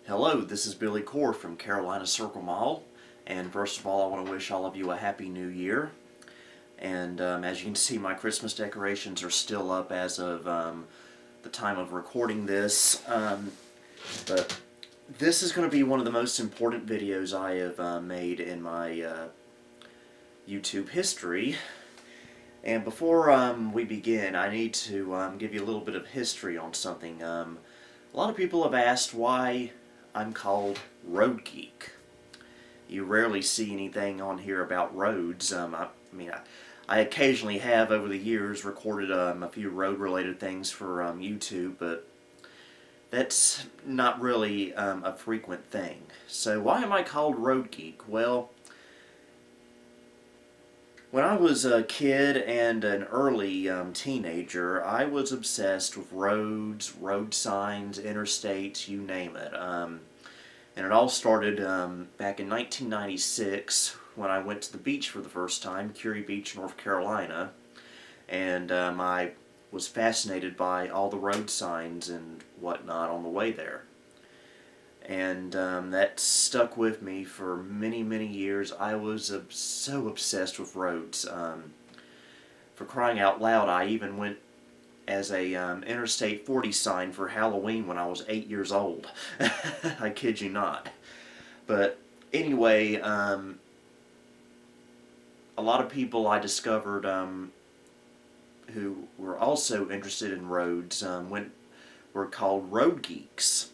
Hello, this is Billy Core from Carolina Circle Mall, and first of all I want to wish all of you a Happy New Year. And as you can see, my Christmas decorations are still up as of the time of recording this, but this is going to be one of the most important videos I have made in my YouTube history. And before we begin, I need to give you a little bit of history on something. A lot of people have asked why I'm called Roadgeek. You rarely see anything on here about roads. I occasionally have over the years recorded a few road-related things for YouTube, but that's not really a frequent thing. So why am I called Roadgeek? Well, when I was a kid and an early teenager, I was obsessed with roads, road signs, interstates, you name it. And it all started back in 1996 when I went to the beach for the first time, Curie Beach, North Carolina. And I was fascinated by all the road signs and whatnot on the way there. And that stuck with me for many, many years. I was so obsessed with roads. For crying out loud, I even went as a Interstate 40 sign for Halloween when I was 8 years old. I kid you not. But anyway, a lot of people I discovered who were also interested in roads were called road geeks.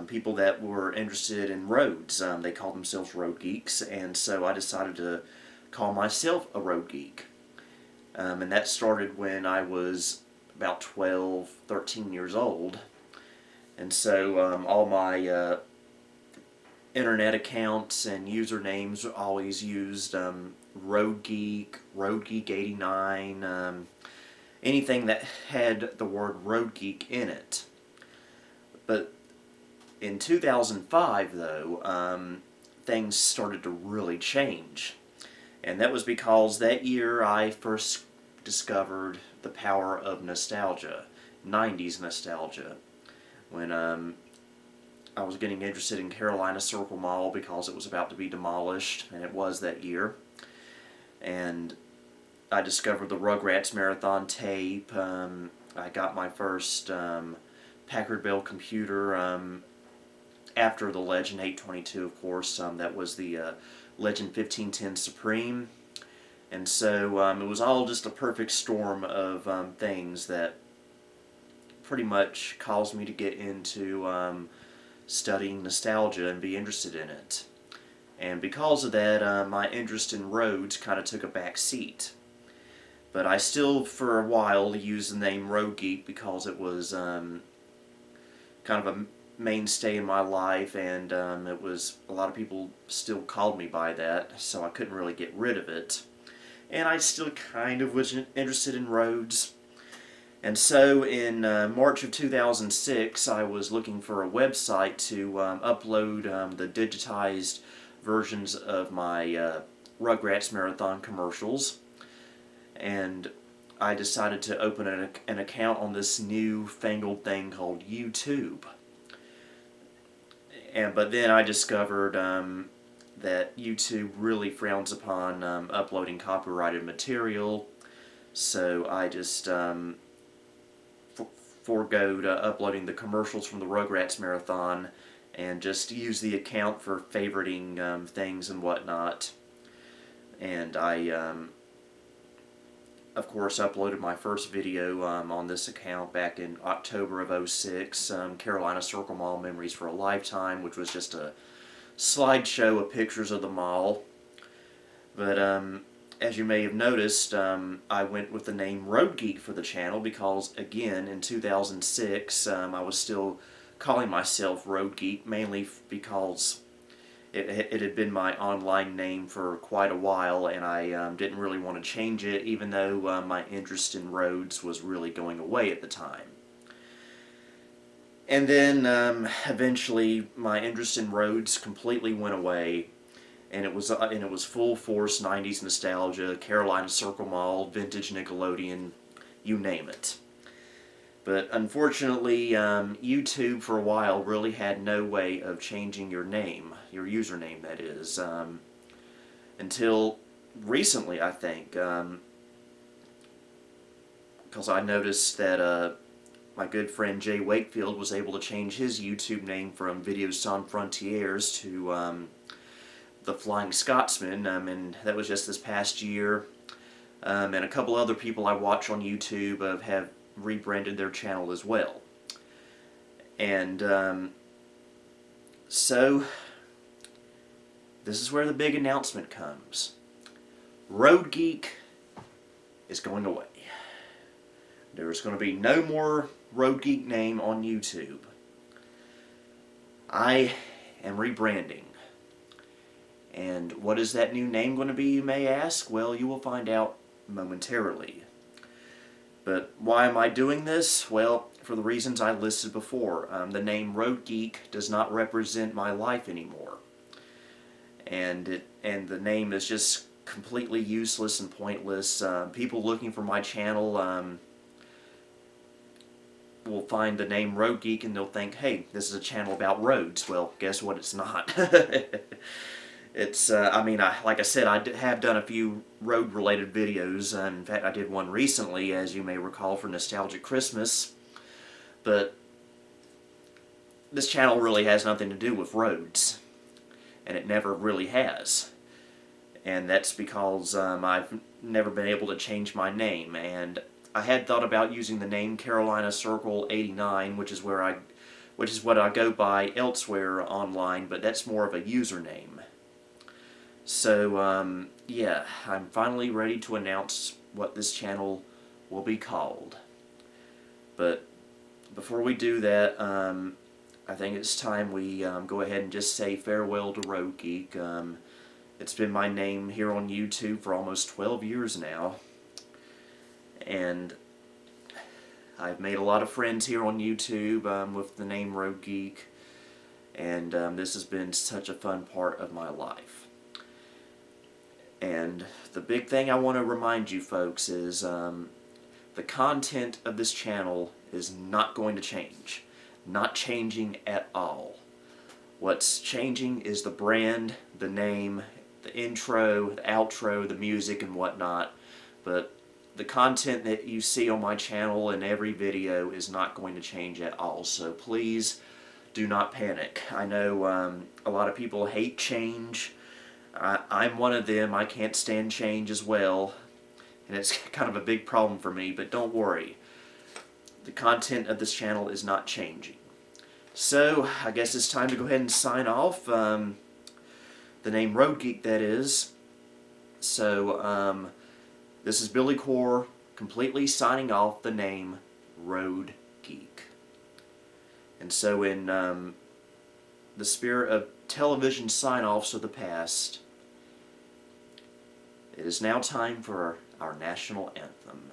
People that were interested in roads, they called themselves road geeks, and so I decided to call myself a road geek. And that started when I was about 12, 13 years old. And so all my internet accounts and usernames always used Roadgeek, Roadgeek89, anything that had the word Roadgeek in it. But in 2005, though, things started to really change. And that was because that year I first discovered the power of nostalgia, 90s nostalgia, when I was getting interested in Carolina Circle Mall because it was about to be demolished, and it was that year. And I discovered the Rugrats Marathon tape. I got my first Packard Bell computer after the Legend 822, of course. That was the Legend 1510 Supreme. And so it was all just a perfect storm of things that pretty much caused me to get into studying nostalgia and be interested in it. And because of that, my interest in roads kind of took a back seat. But I still, for a while, used the name Road Geek because it was kind of a mainstay in my life, and it was, a lot of people still called me by that, so I couldn't really get rid of it. And I still kind of was interested in roads. And so in March of 2006, I was looking for a website to upload the digitized versions of my Rugrats Marathon commercials. And I decided to open an account on this new fangled thing called YouTube. But then I discovered that YouTube really frowns upon uploading copyrighted material, so I just foregoed uploading the commercials from the Rugrats Marathon and just used the account for favoriting things and whatnot. And I, of course, uploaded my first video on this account back in October of '06, Carolina Circle Mall Memories for a Lifetime, which was just a slideshow of pictures of the mall. But as you may have noticed, I went with the name Road Geek for the channel because, again, in 2006 I was still calling myself Road Geek, mainly because it had been my online name for quite a while, and I didn't really want to change it, even though my interest in roads was really going away at the time. And then eventually my interest in roads completely went away, and it was full force 90s nostalgia, Carolina Circle Mall, vintage Nickelodeon, you name it. But unfortunately, YouTube for a while really had no way of changing your name, your username that is, until recently, I think, because I noticed that my good friend Jay Wakefield was able to change his YouTube name from Videos Sans Frontières to The Flying Scotsman, and that was just this past year. And a couple other people I watch on YouTube have rebranded their channel as well. And so this is where the big announcement comes. Roadgeek is going away. There's going to be no more Roadgeek name on YouTube. I am rebranding. And what is that new name going to be, you may ask? Well, you will find out momentarily. But why am I doing this? Well, for the reasons I listed before. The name Roadgeek does not represent my life anymore. And the name is just completely useless and pointless. People looking for my channel will find the name Roadgeek and they'll think, hey, this is a channel about roads. Well, guess what? It's not. It's, I mean, like I said, I have done a few road-related videos. In fact, I did one recently, as you may recall, for Nostalgic Christmas. But this channel really has nothing to do with roads. And it never really has. And that's because I've never been able to change my name. And I had thought about using the name Carolina Circle 89, which is what I go by elsewhere online, but that's more of a username. So, yeah, I'm finally ready to announce what this channel will be called. But before we do that, I think it's time we go ahead and just say farewell to Roadgeek. It's been my name here on YouTube for almost 12 years now. And I've made a lot of friends here on YouTube with the name Roadgeek. And this has been such a fun part of my life. And the big thing I want to remind you folks is the content of this channel is not going to change. Not changing at all. What's changing is the brand, the name, the intro, the outro, the music, and whatnot. But the content that you see on my channel in every video is not going to change at all. So please do not panic. I know a lot of people hate change. I'm one of them. I can't stand change as well, and it's kind of a big problem for me, but don't worry. The content of this channel is not changing. So, I guess it's time to go ahead and sign off. The name Roadgeek, that is. So, this is Billy Core, completely signing off the name Roadgeek. And so, in the spirit of television sign-offs of the past, it is now time for our national anthem.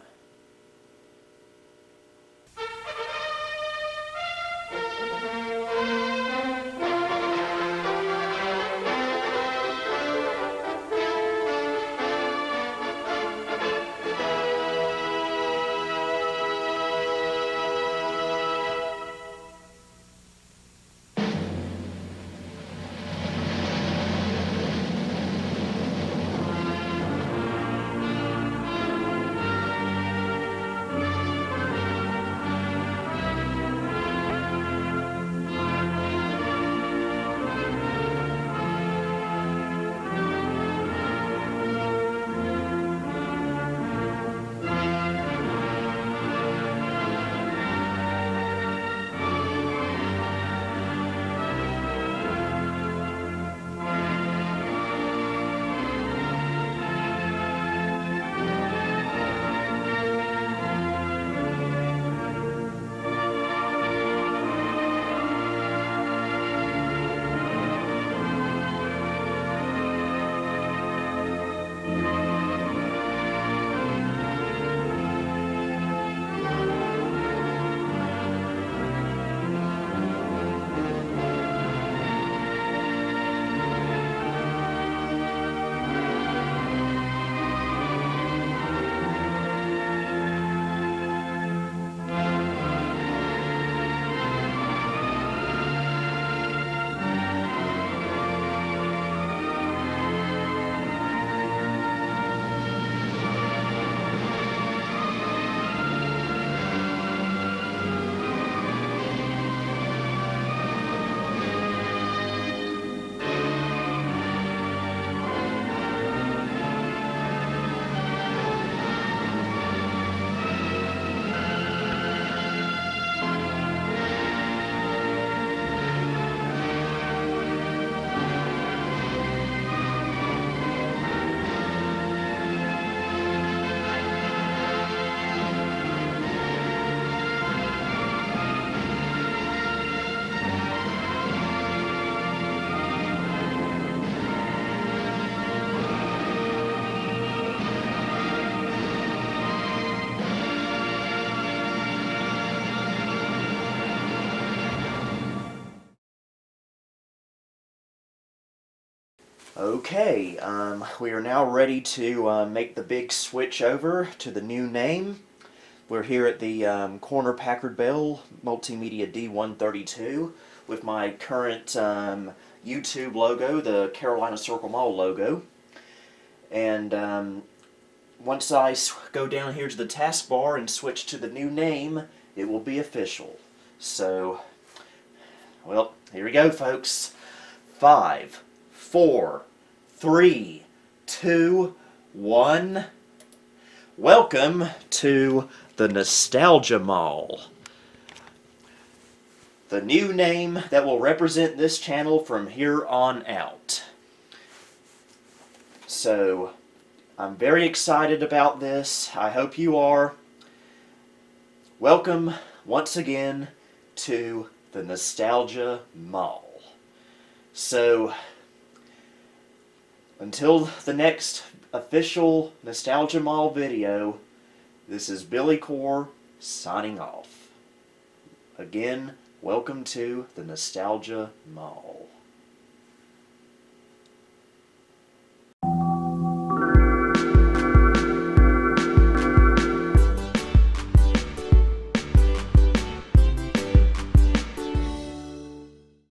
Okay, we are now ready to make the big switch over to the new name. We're here at the Corner Packard Bell Multimedia D132 with my current YouTube logo, the Carolina Circle Mall logo. And once I go down here to the taskbar and switch to the new name, it will be official. So, well, here we go, folks. 5, 4, 3, 2, 1. Welcome to the Nostalgia Mall. The new name that will represent this channel from here on out. So, I'm very excited about this. I hope you are. Welcome once again to the Nostalgia Mall. So, until the next official Nostalgia Mall video, this is Billy Core signing off. Again, welcome to the Nostalgia Mall.